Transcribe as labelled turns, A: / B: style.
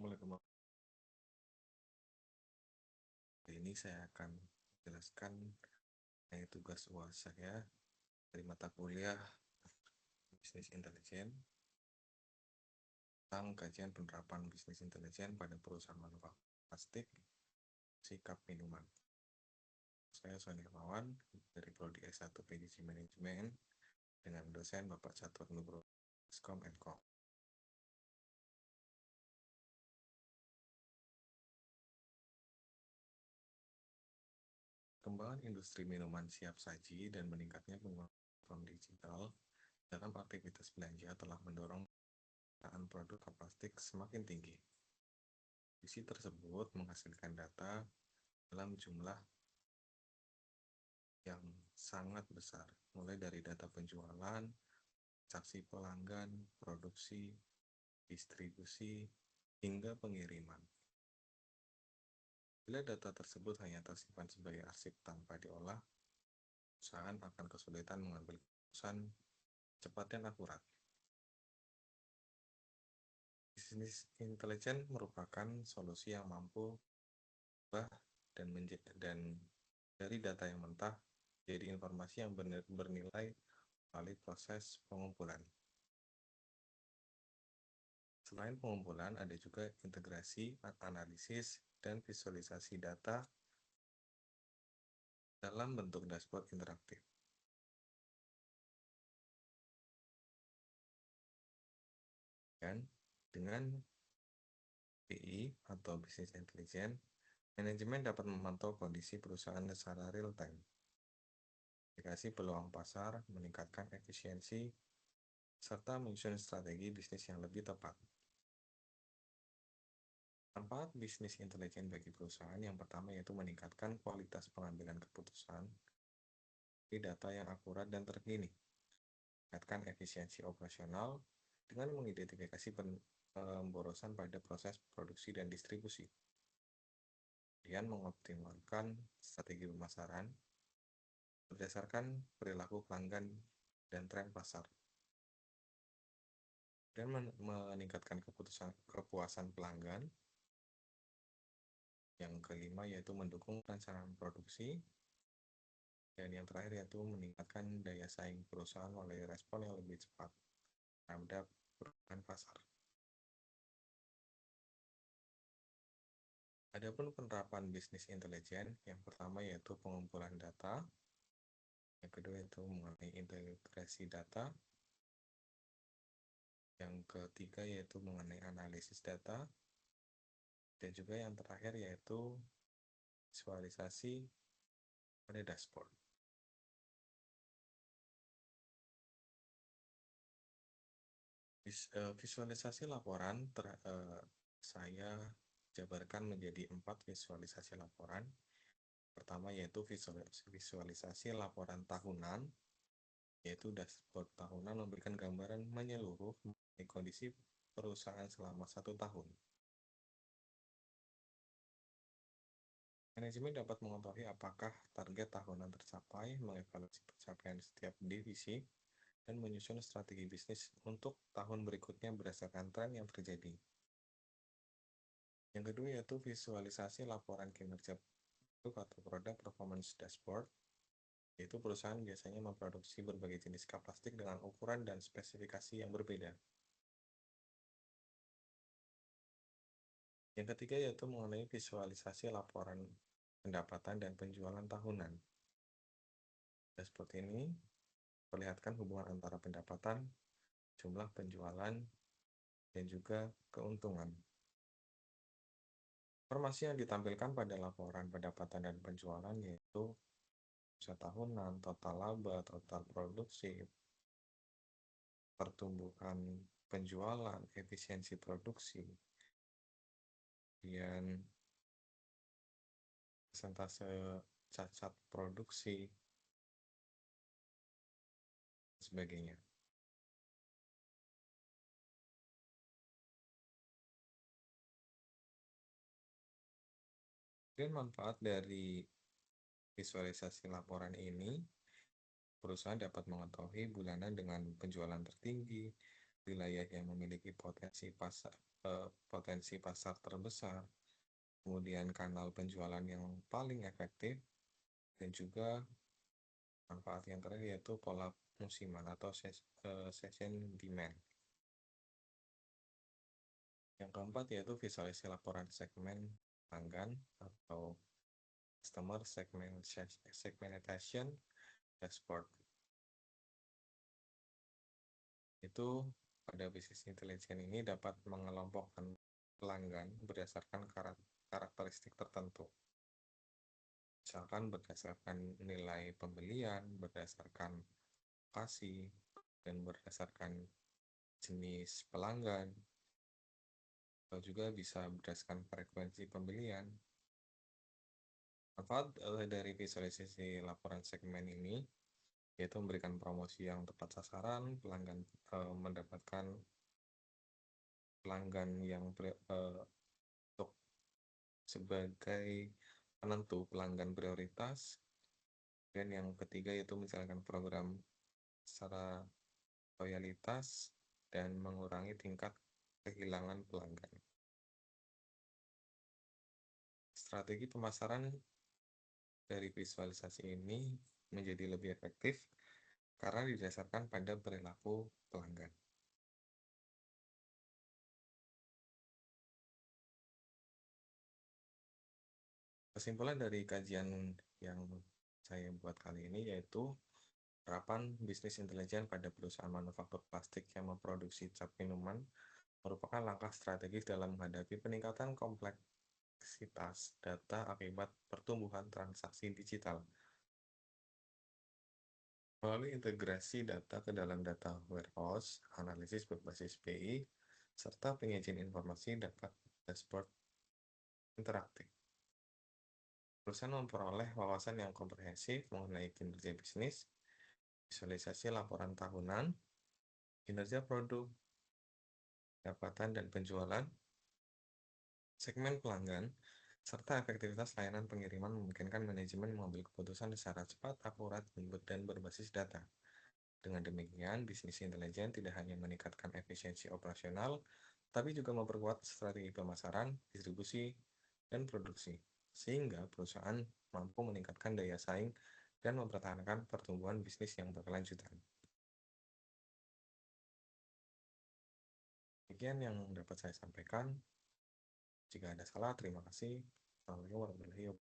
A: Assalamualaikum. Hari ini saya akan menjelaskan tugas UAS saya dari mata kuliah Bisnis Intelijen tentang kajian penerapan bisnis intelijen pada perusahaan manufaktur plastik sikap minuman. Saya Sony Hermawan dari Prodi S1 PGC Manajemen dengan dosen Bapak Catur Nugroho Skom & Co. Perkembangan industri minuman siap saji dan meningkatnya penggunaan platform digital dalam aktivitas belanja telah mendorong penggunaan produk plastik semakin tinggi. Visi tersebut menghasilkan data dalam jumlah yang sangat besar, mulai dari data penjualan, transaksi pelanggan, produksi, distribusi, hingga pengiriman. Bila data tersebut hanya tersimpan sebagai arsip tanpa diolah, perusahaan akan kesulitan mengambil keputusan cepat dan akurat. Bisnis intelijen merupakan solusi yang mampu dan dari data yang mentah jadi informasi yang bernilai melalui proses pengumpulan. Selain pengumpulan, ada juga integrasi, analisis, dan visualisasi data dalam bentuk dashboard interaktif. Dan dengan BI atau Business Intelligence, manajemen dapat memantau kondisi perusahaan secara real-time, aplikasi peluang pasar, meningkatkan efisiensi, serta menyusun strategi bisnis yang lebih tepat. Manfaat bisnis intelijen bagi perusahaan yang pertama yaitu meningkatkan kualitas pengambilan keputusan dari data yang akurat dan terkini, meningkatkan efisiensi operasional dengan mengidentifikasi pemborosan pada proses produksi dan distribusi, kemudian mengoptimalkan strategi pemasaran berdasarkan perilaku pelanggan dan tren pasar, dan meningkatkan kepuasan pelanggan. Yang kelima yaitu mendukung perencanaan produksi, dan yang terakhir yaitu meningkatkan daya saing perusahaan melalui respon yang lebih cepat terhadap perubahan pasar. Adapun penerapan bisnis intelijen, yang pertama yaitu pengumpulan data, yang kedua yaitu mengenai integrasi data, yang ketiga yaitu mengenai analisis data, dan juga yang terakhir yaitu visualisasi pada dashboard. Visualisasi laporan saya jabarkan menjadi 4 visualisasi laporan. Pertama yaitu visualisasi laporan tahunan, yaitu dashboard tahunan memberikan gambaran menyeluruh mengenai kondisi perusahaan selama 1 tahun. Manajemen dapat mengetahui apakah target tahunan tercapai, mengevaluasi pencapaian setiap divisi, dan menyusun strategi bisnis untuk tahun berikutnya berdasarkan tren yang terjadi. Yang kedua yaitu visualisasi laporan kinerja produk atau produk performance dashboard, yaitu perusahaan biasanya memproduksi berbagai jenis kap plastik dengan ukuran dan spesifikasi yang berbeda. Yang ketiga yaitu mengenai visualisasi laporan pendapatan dan penjualan tahunan. Dashboard ini perlihatkan hubungan antara pendapatan, jumlah penjualan, dan juga keuntungan. Informasi yang ditampilkan pada laporan pendapatan dan penjualan yaitu tahunan, total laba, total produksi, pertumbuhan penjualan, efisiensi produksi, kemudian persentase cacat produksi, dan sebagainya. Dan manfaat dari visualisasi laporan ini, perusahaan dapat mengetahui bulanan dengan penjualan tertinggi, wilayah yang memiliki potensi pasar terbesar, kemudian kanal penjualan yang paling efektif, dan juga manfaat yang terakhir yaitu pola musiman atau season demand. Yang keempat yaitu visualisasi laporan segmen pelanggan atau customer segmentation dashboard. Itu pada bisnis intelijen ini dapat mengelompokkan pelanggan berdasarkan karakteristik tertentu. Misalkan berdasarkan nilai pembelian, berdasarkan lokasi, dan berdasarkan jenis pelanggan, atau juga bisa berdasarkan frekuensi pembelian. Manfaat dari visualisasi laporan segmen ini yaitu memberikan promosi yang tepat sasaran, pelanggan mendapatkan pelanggan yang untuk sebagai penentu pelanggan prioritas. Dan yang ketiga yaitu menjalankan program secara loyalitas dan mengurangi tingkat kehilangan pelanggan. Strategi pemasaran dari visualisasi ini menjadi lebih efektif karena didasarkan pada perilaku pelanggan. Kesimpulan dari kajian yang saya buat kali ini yaitu penerapan bisnis intelijen pada perusahaan manufaktur plastik yang memproduksi cat minuman merupakan langkah strategis dalam menghadapi peningkatan kompleksitas data akibat pertumbuhan transaksi digital. Melalui integrasi data ke dalam data warehouse, analisis berbasis BI, serta penyajian informasi dapat dashboard interaktif. Perusahaan memperoleh wawasan yang komprehensif mengenai kinerja bisnis, visualisasi laporan tahunan, kinerja produk, pendapatan dan penjualan, segmen pelanggan, serta efektivitas layanan pengiriman memungkinkan manajemen mengambil keputusan secara cepat, akurat, dan berbasis data. Dengan demikian, bisnis intelijen tidak hanya meningkatkan efisiensi operasional, tapi juga memperkuat strategi pemasaran, distribusi, dan produksi, sehingga perusahaan mampu meningkatkan daya saing dan mempertahankan pertumbuhan bisnis yang berkelanjutan. Demikian yang dapat saya sampaikan. Jika ada salah, terima kasih. Assalamualaikum warahmatullahi wabarakatuh.